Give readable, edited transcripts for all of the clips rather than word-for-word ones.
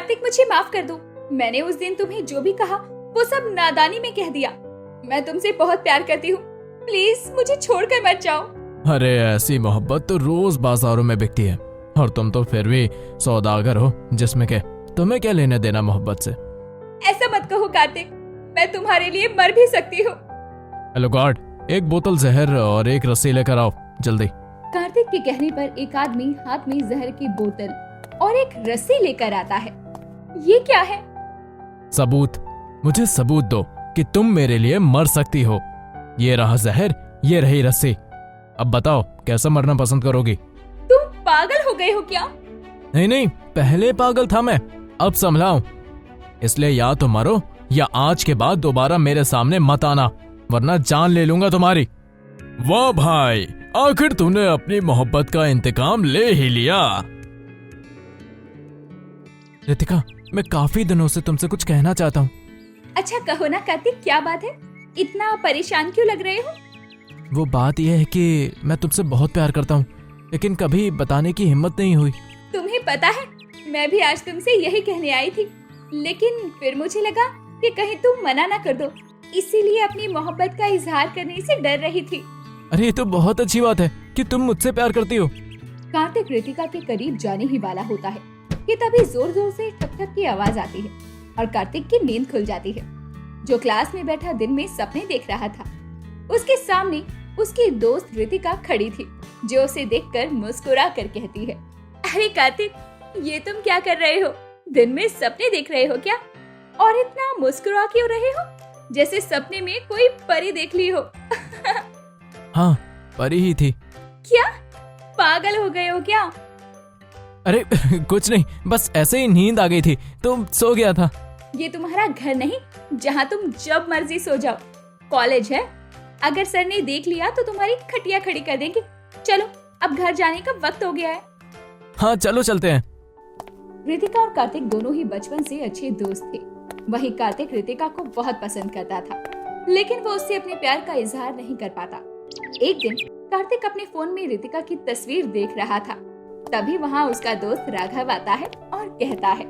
कार्तिक, मुझे माफ कर दो। मैंने उस दिन तुम्हें जो भी कहा वो सब नादानी में कह दिया। मैं तुमसे बहुत प्यार करती हूँ, प्लीज मुझे छोड़कर मत जाओ। अरे ऐसी मोहब्बत तो रोज बाजारों में बिकती है, और तुम तो फिर भी सौदागर हो, जिसमें के तुम्हें क्या लेने देना मोहब्बत से। ऐसा मत कहो कार्तिक, मैं तुम्हारे लिए मर भी सकती हूँ। हेलो गार्ड, एक बोतल जहर और एक रस्सी लेकर आओ जल्दी। कार्तिक के कहने पर एक आदमी हाथ में जहर की बोतल और एक रस्सी लेकर आता है। ये क्या है? सबूत, मुझे सबूत दो कि तुम मेरे लिए मर सकती हो। ये रहा जहर, ये रही रस्सी। अब बताओ कैसे मरना पसंद करोगी? तुम पागल हो गए हो क्या? नहीं, पहले पागल था मैं, अब संभला हूं। इसलिए या तो मरो या आज के बाद दोबारा मेरे सामने मत आना, वरना जान ले लूंगा तुम्हारी। वाह भाई, आखिर तूने अपनी मोहब्बत का इंतकाम ले ही लिया। रितिका, मैं काफी दिनों से तुमसे कुछ कहना चाहता हूँ। अच्छा कहो ना कार्तिक, क्या बात है? इतना परेशान क्यों लग रहे हो? वो बात यह है कि मैं तुमसे बहुत प्यार करता हूँ, लेकिन कभी बताने की हिम्मत नहीं हुई। तुम्हें पता है, मैं भी आज तुमसे यही कहने आई थी, लेकिन फिर मुझे लगा कि कहीं तुम मना ना कर दो, इसीलिए अपनी मोहब्बत का इजहार करने से डर रही थी। अरे ये तो बहुत अच्छी बात है कि तुम मुझसे प्यार करती हो। कार्तिक रितिका के करीब जाने ही वाला होता है कि तभी जोर जोर से ठक ठक की आवाज आती है और कार्तिक की नींद खुल जाती है। जो क्लास में बैठा दिन में सपने देख रहा था, उसके सामने उसकी दोस्त रितिका खड़ी थी, जो उसे देखकर मुस्कुरा कर कहती है, अरे कार्तिक, ये तुम क्या कर रहे हो? दिन में सपने देख रहे हो क्या? और इतना मुस्कुरा क्यों रहे हो, जैसे सपने में कोई परी देख ली हो। हाँ, परी ही थी। क्या पागल हो गए हो क्या? अरे कुछ नहीं, बस ऐसे ही नींद आ गई थी तो सो गया था। ये तुम्हारा घर नहीं जहाँ तुम जब मर्जी सो जाओ, कॉलेज है। अगर सर ने देख लिया तो तुम्हारी खटिया खड़ी कर देंगे। चलो अब घर जाने का वक्त हो गया है। हाँ चलो चलते हैं। रितिका और कार्तिक दोनों ही बचपन से अच्छे दोस्त थे। वहीं कार्तिक रितिका को बहुत पसंद करता था, लेकिन वो उससे अपने प्यार का इजहार नहीं कर पाता। एक दिन कार्तिक अपने फोन में रितिका की तस्वीर देख रहा था, तभी वहाँ उसका दोस्त राघव आता है और कहता है,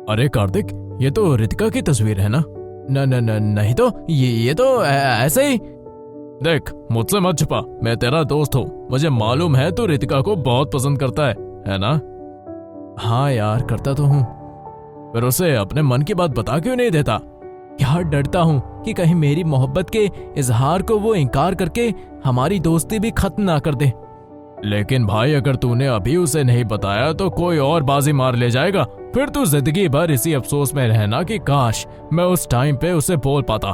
अरे कार्तिक, ये तो रितिका की तस्वीर है ना? नहीं तो ये तो ऐसे ही। देख, मुझसे मत छुपा, मैं तेरा दोस्त हूँ। मुझे मालूम है तू रितिका को बहुत पसंद करता है ना? हाँ यार, करता तो हूँ। फिर उसे अपने मन की बात बता क्यों नहीं देता? क्या डरता हूँ कि कहीं मेरी मोहब्बत के इजहार को वो इनकार करके हमारी दोस्ती भी खत्म ना कर दे। लेकिन भाई, अगर तूने अभी उसे नहीं बताया तो कोई और बाजी मार ले जाएगा। फिर तू जिंदगी भर इसी अफसोस में रहना कि काश मैं उस टाइम पे उसे बोल पाता।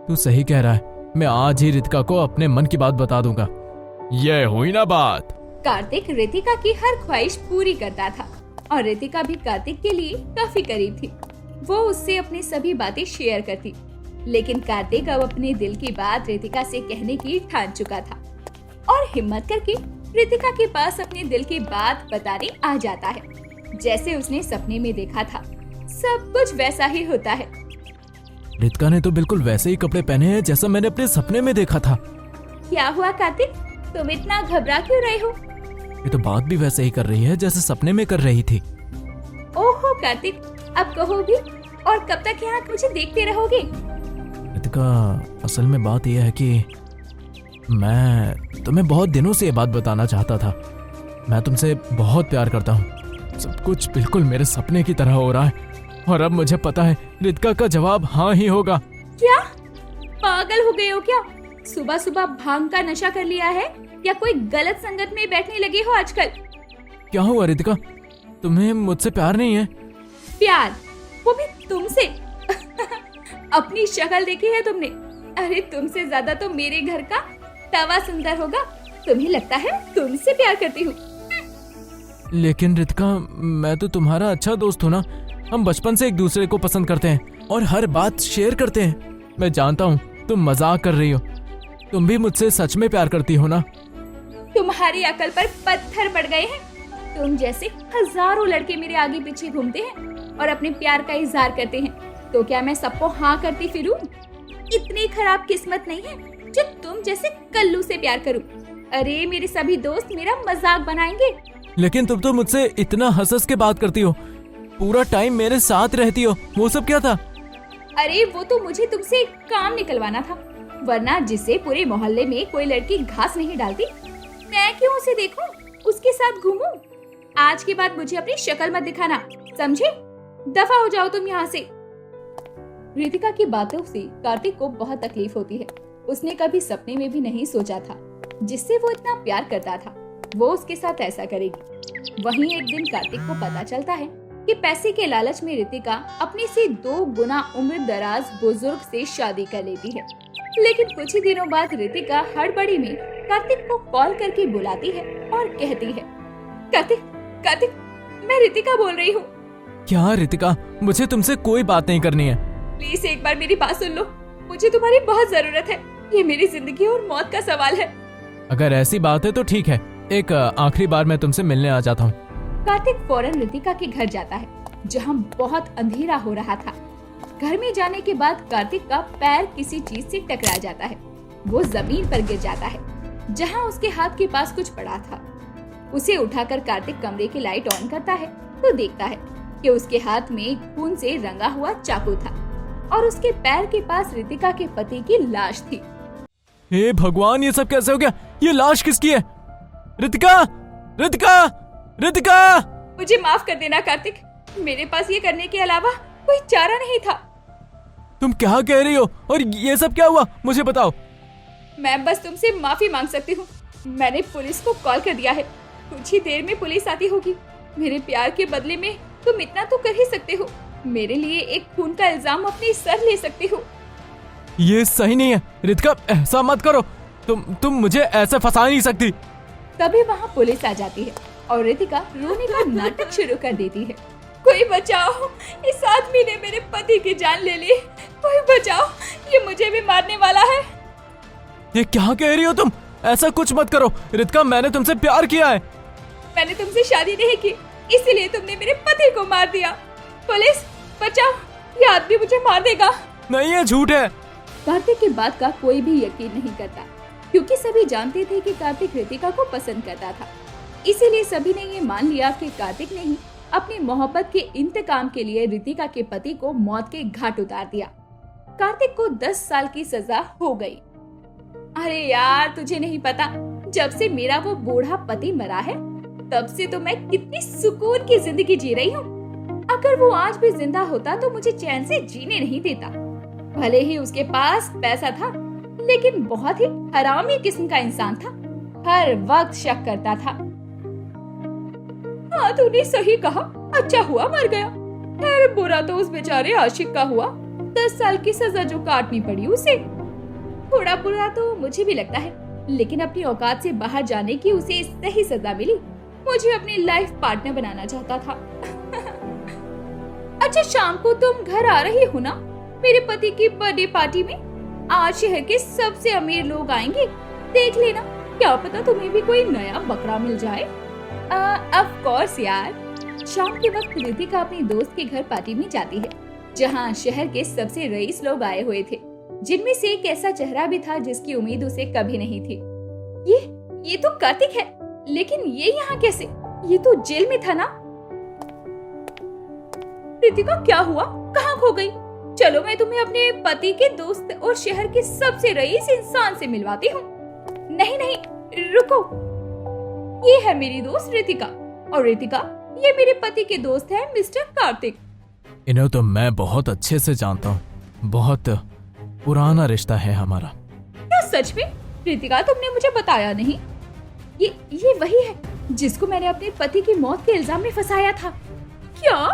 तू सही कह रहा है, मैं आज ही रितिका को अपने मन की बात बता दूंगा। ये हुई ना बात। कार्तिक रितिका की हर ख्वाहिश पूरी करता था और रितिका भी कार्तिक के लिए काफी करीब थी। वो उससे अपनी सभी बातें शेयर करती, लेकिन कार्तिक अब अपने दिल की बात रितिका से कहने की ठान चुका था और हिम्मत करके रितिका के पास अपने दिल की बात बताने आ जाता है। जैसे उसने सपने में देखा था, सब कुछ वैसा ही होता है। रितिका ने तो बिल्कुल वैसे ही कपड़े पहने हैं जैसा मैंने अपने सपने में देखा था। क्या हुआ कार्तिक, तुम इतना घबरा क्यों रहे हो? ये तो बात भी वैसे ही कर रही है जैसे सपने में कर रही थी। ओहो कार्तिक, अब कहो भी, और कब तक यहाँ मुझे देखते रहोगे? रितिका, असल में बात यह है कि मैं तुम्हें बहुत दिनों से ये बात बताना चाहता था। मैं तुमसे बहुत प्यार करता हूँ। सब कुछ बिल्कुल मेरे सपने की तरह हो रहा है और अब मुझे पता है रितिका का जवाब हाँ ही होगा। क्या पागल हो गए हो क्या? सुबह सुबह भांग का नशा कर लिया है या कोई गलत संगत में बैठने लगे हो आजकल? क्या हुआ रितिका, तुम्हें मुझसे प्यार नहीं है? प्यार? वो भी तुमसे? अपनी शक्ल देखी है तुमने? अरे तुमसे ज्यादा तो मेरे घर का तवा सुंदर होगा। तुम्हें लगता है तुमसे प्यार करती हूँ? लेकिन रितिका, मैं तो तुम्हारा अच्छा दोस्त हूँ ना। हम बचपन से एक दूसरे को पसंद करते हैं और हर बात शेयर करते हैं। मैं जानता हूँ तुम मजाक कर रही हो, तुम भी मुझसे सच में प्यार करती हो ना? तुम्हारी अकल पर पत्थर पड़ गए हैं। तुम जैसे हजारों लड़के मेरे आगे पीछे घूमते हैं और अपने प्यार का इजहार करते हैं, तो क्या मैं सबको हाँ करती फिरूं? इतनी खराब किस्मत नहीं है जो तुम जैसे कल्लू से प्यार करूं। अरे मेरे सभी दोस्त मेरा मजाक बनाएंगे। लेकिन तुम तो मुझसे इतना हंस हंस के बात करती हो। पूरा टाइम मेरे साथ रहती हो, वो सब क्या था? अरे वो तो मुझे तुमसे काम निकलवाना था, वरना जिससे पूरे मोहल्ले में कोई लड़की घास नहीं डालती, मैं क्यों उसे देखूं, उसके साथ घूमूं? आज के बाद मुझे अपनी शक्ल मत दिखाना, समझे? दफा हो जाओ तुम यहाँ से। रितिका की बातों से कार्तिक को बहुत तकलीफ होती है। उसने कभी सपने में भी नहीं सोचा था जिससे वो इतना प्यार करता था वो उसके साथ ऐसा करेगी। वहीं एक दिन कार्तिक को पता चलता है कि पैसे के लालच में रितिका अपने से 2 गुना उम्र दराज बुजुर्ग से शादी कर लेती है। लेकिन कुछ ही दिनों बाद रितिका हड़बड़ी में कार्तिक को कॉल करके बुलाती है और कहती है, कार्तिक, कार्तिक, मैं रितिका बोल रही हूँ। क्या रितिका, मुझे तुमसे कोई बात नहीं करनी है। प्लीज एक बार मेरी बात सुन लो, मुझे तुम्हारी बहुत जरूरत है, ये मेरी जिंदगी और मौत का सवाल है। अगर ऐसी बात है तो ठीक है, एक आखिरी बार मैं तुमसे मिलने आ जाता हूँ। कार्तिक फौरन रितिका के घर जाता है जहाँ बहुत अंधेरा हो रहा था। घर में जाने के बाद कार्तिक का पैर किसी चीज से टकरा जाता है। वो जमीन पर गिर जाता है जहाँ उसके हाथ के पास कुछ पड़ा था। उसे उठाकर कार्तिक कमरे की लाइट ऑन करता है तो देखता है कि उसके हाथ में खून से रंगा हुआ चाकू था और उसके पैर के पास रितिका के पति की लाश थी। हे भगवान, ये सब कैसे हो गया? ये लाश किसकी है? रितिका, रितिका, रितिका! मुझे माफ कर देना कार्तिक, मेरे पास ये करने के अलावा कोई चारा नहीं था। तुम क्या कह रही हो और ये सब क्या हुआ, मुझे बताओ। मैं बस तुमसे माफी मांग सकती हूँ। मैंने पुलिस को कॉल कर दिया है, कुछ ही देर में पुलिस आती होगी। मेरे प्यार के बदले में तुम इतना तो कर ही सकते हो, मेरे लिए एक खून का इल्जाम अपने सर ले सकते हो। ये सही नहीं है रितिका, ऐसा मत करो, तुम मुझे ऐसे फंसा नहीं सकती। तभी वहाँ पुलिस आ जाती है और रितिका रोने का नाटक शुरू कर देती है। कोई बचाओ, इस आदमी ने मेरे पति की जान ले ली, कोई बचाओ, ये मुझे भी मारने वाला है। ये क्या कह रही हो तुम? ऐसा कुछ मत करो रितिका, मैंने तुमसे प्यार किया है। मैंने तुमसे शादी नहीं की, इसीलिए तुमने मेरे पति को मार दिया। पुलिस बचाओ, ये आदमी मुझे मार देगा। नहीं, ये झूठ है। कार्तिक की बात का कोई भी यकीन नहीं करता क्योंकि सभी जानते थे कि कार्तिक रितिका को पसंद करता था। इसीलिए सभी ने ये मान लिया कि कार्तिक ने ही अपनी मोहब्बत के इंतकाम के लिए रितिका के पति को मौत के घाट उतार दिया। कार्तिक को 10 साल की सजा हो गई। अरे यार, तुझे नहीं पता, जब से मेरा वो बूढ़ा पति मरा है तब से तो मैं कितनी सुकून की जिंदगी जी रही हूँ। अगर वो आज भी जिंदा होता तो मुझे चैन से जीने नहीं देता। भले ही उसके पास पैसा था, लेकिन बहुत ही हरामी किस्म का इंसान था, हर वक्त शक करता था। हाँ, तूने सही कहा, अच्छा हुआ मर गया। खैर, बुरा तो उस बेचारे आशिक का हुआ, 10 साल की सजा जो काटनी पड़ी उसे। थोड़ा बुरा तो मुझे भी लगता है, लेकिन अपनी औकात से बाहर जाने की उसे सही सजा मिली। मुझे अपनी लाइफ पार्टनर बनाना चाहता था। अच्छा, शाम को तुम घर आ रही हो ना मेरे पति की बर्थडे पार्टी में? आज शहर के सबसे अमीर लोग आएंगे, देख लेना, क्या पता तुम्हें भी कोई नया बकरा मिल जाए। ऑफ कोर्स यार। शाम के वक्त रितिका अपनी दोस्त के घर पार्टी में जाती है जहाँ शहर के सबसे रईस लोग आए हुए थे, जिनमें से एक ऐसा चेहरा भी था जिसकी उम्मीद उसे कभी नहीं थी। ये तो कार्तिक है, लेकिन ये यहाँ कैसे? ये तो जेल में था ना। रितिका, क्या हुआ, कहाँ खो गई? चलो मैं तुम्हें अपने पति के दोस्त और शहर के सबसे रईस इंसान से मिलवाती हूँ। नहीं नहीं, रुको, ये है मेरी दोस्त रितिका, और रितिका ये मेरे पति के दोस्त है मिस्टर कार्तिक। इन्हें तो मैं बहुत अच्छे से जानता हूँ, बहुत पुराना रिश्ता है हमारा। क्या सच में? रितिका, तुमने मुझे बताया नहीं। ये वही है जिसको मैंने अपने पति की मौत के इल्जाम में फंसाया था। क्या?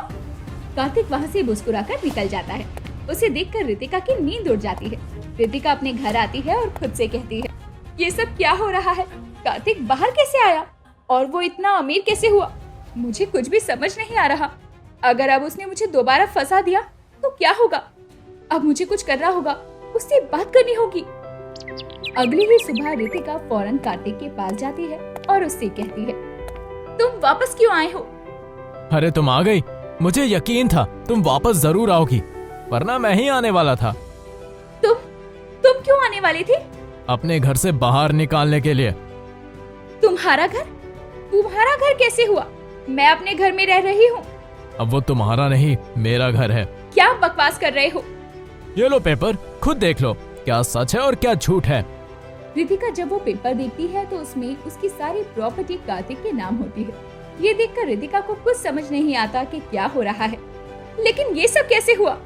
कार्तिक वहाँ से मुस्कुराकर निकल जाता है। उसे देखकर रितिका की नींद उड़ जाती है। रितिका अपने घर आती है और खुद से कहती है, ये सब क्या हो रहा है? कार्तिक बाहर कैसे आया और वो इतना अमीर कैसे हुआ? मुझे कुछ भी समझ नहीं आ रहा। अगर अब उसने मुझे दोबारा फंसा दिया तो क्या होगा? अब मुझे कुछ करना होगा, उससे बात करनी होगी। अगली ही सुबह रितिका फौरन कार्तिक के पास जाती है और उससे कहती है, तुम वापस क्यों आए हो? अरे तुम आ गई, मुझे यकीन था तुम वापस जरूर आओगी, वरना मैं ही आने वाला था। तुम क्यों आने वाली थी? अपने घर से बाहर निकालने के लिए। तुम्हारा घर कैसे हुआ? मैं अपने घर में रह रही हूँ। अब वो तुम्हारा नहीं मेरा घर है। क्या बकवास कर रहे हो? ये लो पेपर, खुद देख लो क्या सच है और क्या झूठ है। रितिका जब वो पेपर देखती है तो उसमें उसकी सारी प्रॉपर्टी कार्तिक के नाम होती है। ये देखकर रितिका को कुछ समझ नहीं आता कि क्या हो रहा है। लेकिन ये सब कैसे हुआ?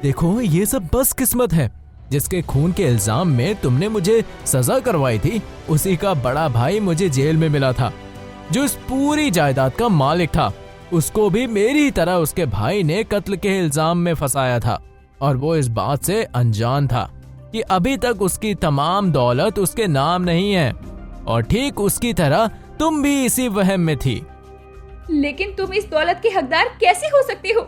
देखो ये सब बस किस्मत है। जिसके खून के इल्जाम में तुमने मुझे सजा करवाई थी, उसी का बड़ा भाई मुझे जेल में मिला था, जो इस पूरी जायदाद का मालिक था। उसको भी मेरी तरह उसके भाई ने कत्ल के इल्जाम में फंसाया था और वो इस बात से अनजान था कि अभी तक उसकी तमाम दौलत उसके नाम नहीं है। और ठीक उसकी तरह तुम भी इसी वहम में थी। लेकिन तुम इस दौलत के हकदार कैसे हो सकते हो?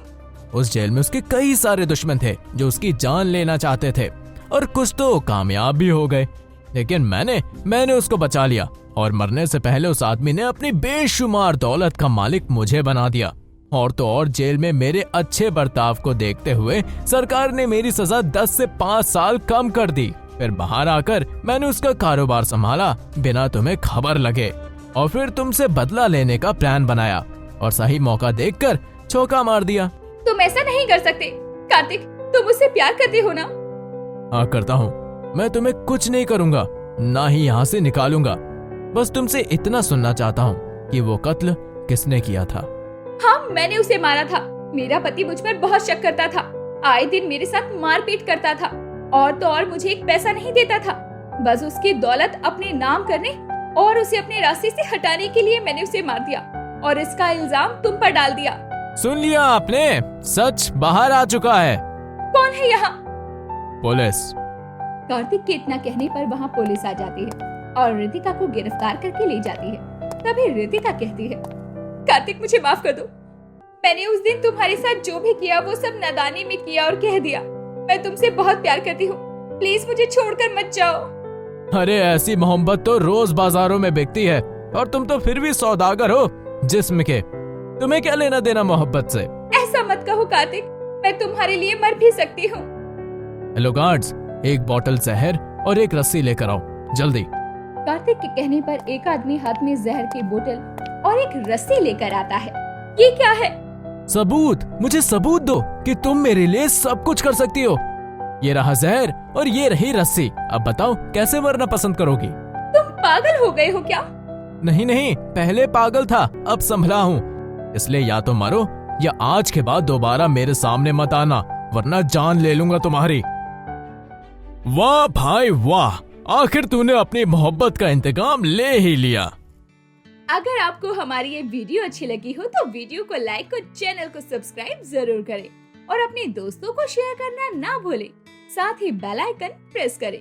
उस जेल में उसके कई सारे दुश्मन थे जो उसकी जान लेना चाहते थे और कुछ तो कामयाब भी हो गए। लेकिन मैंने उसको बचा लिया और मरने से पहले उस आदमी ने अपनी बेशुमार दौलत का मालिक मुझे बना दिया। और तो और जेल में मेरे अच्छे बर्ताव को देखते हुए सरकार ने मेरी सजा 10 से 5 साल कम कर दी। फिर बाहर आकर मैंने उसका कारोबार संभाला बिना तुम्हें खबर लगे, और फिर तुमसे बदला लेने का प्लान बनाया और सही मौका देखकर चौका मार दिया। तुम ऐसा नहीं कर सकते कार्तिक, तुम मुझसे प्यार करते हो ना? हाँ करता हूँ। मैं तुम्हें कुछ नहीं करूँगा, ना ही यहाँ से निकालूंगा। बस तुमसे इतना सुनना चाहता हूँ कि वो कत्ल किसने किया था। हाँ, मैंने उसे मारा था। मेरा पति मुझ पर बहुत शक करता था, आए दिन मेरे साथ मारपीट करता था और तो और मुझे एक पैसा नहीं देता था। बस उसकी दौलत अपने नाम करने और उसे अपने रास्ते से हटाने के लिए मैंने उसे मार दिया और इसका इल्जाम तुम पर डाल दिया। सुन लिया आपने, सच बाहर आ चुका है। कौन है यहाँ? पुलिस। कार्तिक के इतना कहने पर वहाँ पुलिस आ जाती है और रितिका को गिरफ्तार करके ले जाती है। तभी रितिका कहती है, कार्तिक मुझे माफ कर दो। मैंने उस दिन तुम्हारे साथ जो भी किया वो सब नादानी में किया और कह दिया। मैं तुमसे बहुत प्यार करती हूँ, प्लीज मुझे छोड़कर मत जाओ। अरे ऐसी मोहब्बत तो रोज बाजारों में बिकती है और तुम तो फिर भी सौदागर हो जिस्म के। तुम्हें क्या लेना देना मोहब्बत से? ऐसा मत कहो कार्तिक, मैं तुम्हारे लिए मर भी सकती हूँ। हेलो गार्ड्स, एक बोतल जहर और एक रस्सी लेकर आओ जल्दी। कार्तिक के कहने पर एक आदमी हाथ में जहर की बोतल और एक रस्सी लेकर आता है। ये क्या है? सबूत, मुझे सबूत दो कि तुम मेरे लिए सब कुछ कर सकती हो। ये रहा जहर और ये रही रस्सी। अब बताओ कैसे मरना पसंद करोगी? तुम पागल हो गए हो क्या? नहीं नहीं, पहले पागल था, अब संभला हूँ। इसलिए या तो मरो या आज के बाद दोबारा मेरे सामने मत आना, वरना जान ले लूंगा तुम्हारी। वाह भाई वाह, आखिर तूने अपनी मोहब्बत का इंतकाम ले ही लिया। अगर आपको हमारी ये वीडियो अच्छी लगी हो तो वीडियो को लाइक और चैनल को सब्सक्राइब जरूर करें और अपने दोस्तों को शेयर करना ना भूलें। साथ ही बेल आइकन प्रेस करें